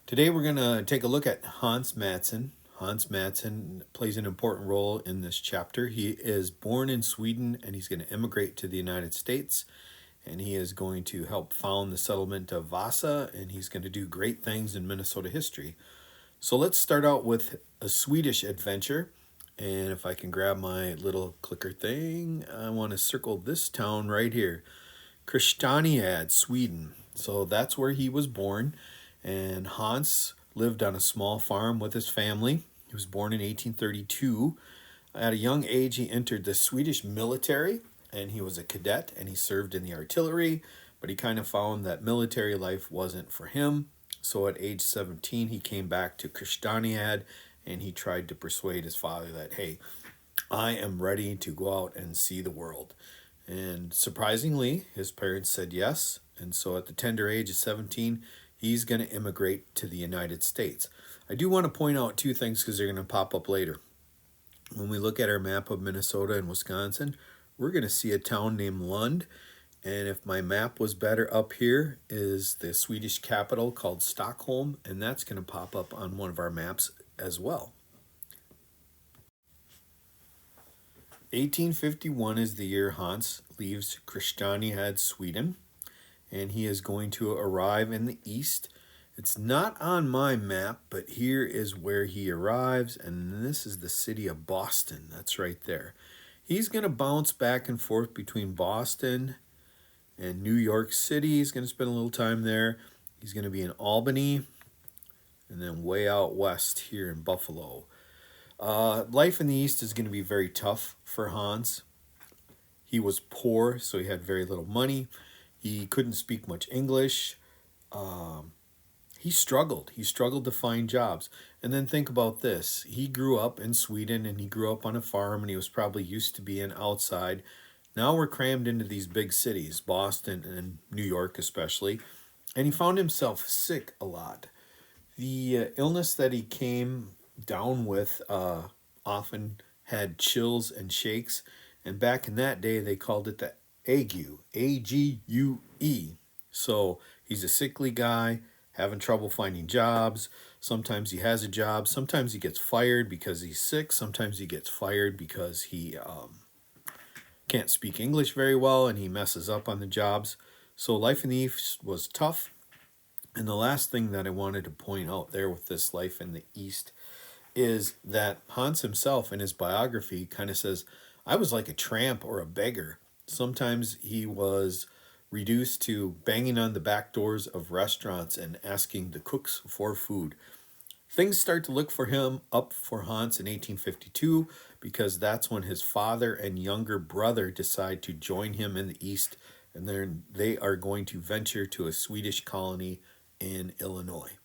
Today we're going to take a look at Hans Mattson. Hans Mattson plays an important role in this chapter. He is born in Sweden and he's going to immigrate to the United States, and he is going to help found the settlement of Vasa, and he's going to do great things in Minnesota history. So let's start out with a Swedish adventure. And if I can grab my little clicker thing, I want to circle this town right here, Kristianstad, Sweden. So that's where he was born. And Hans lived on a small farm with his family. He was born in 1832. At a young age, he entered the Swedish military, and he was a cadet, and he served in the artillery, but he kind of found that military life wasn't for him. So at age 17, he came back to Kristianstad, and he tried to persuade his father that, hey, I am ready to go out and see the world. And surprisingly, his parents said yes. And so at the tender age of 17, he's going to immigrate to the United States. I do want to point out two things because they're going to pop up later. When we look at our map of Minnesota and Wisconsin, we're going to see a town named Lund. And if my map was better, up here is the Swedish capital called Stockholm, and that's going to pop up on one of our maps as well. 1851 is the year Hans leaves Kristianstad, Sweden, and he is going to arrive in the east. It's not on my map, but here is where he arrives, and this is the city of Boston. That's right there. He's going to bounce back and forth between Boston and New York City. He's going to spend a little time there. He's going to be in Albany, and then way out west here in Buffalo. Life in the East is going to be very tough for Hans. He was poor, so he had very little money. He couldn't speak much English. He struggled. He struggled to find jobs. And then think about this. He grew up in Sweden, and he grew up on a farm, and he was probably used to being outside. Now we're crammed into these big cities, Boston and New York especially, and he found himself sick a lot. The illness that he came down with often had chills and shakes, and back in that day they called it the ague, A-G-U-E. So he's a sickly guy, having trouble finding jobs. Sometimes he has a job, sometimes he gets fired because he's sick, sometimes he gets fired because he can't speak English very well and he messes up on the jobs. So life in the East was tough. And the last thing that I wanted to point out there with this life in the East is that Hans himself in his biography kind of says, I was like a tramp or a beggar. Sometimes he was reduced to banging on the back doors of restaurants and asking the cooks for food. Things start to look for him up for Hans in 1852 because that's when his father and younger brother decide to join him in the East, and then they are going to venture to a Swedish colony in Illinois.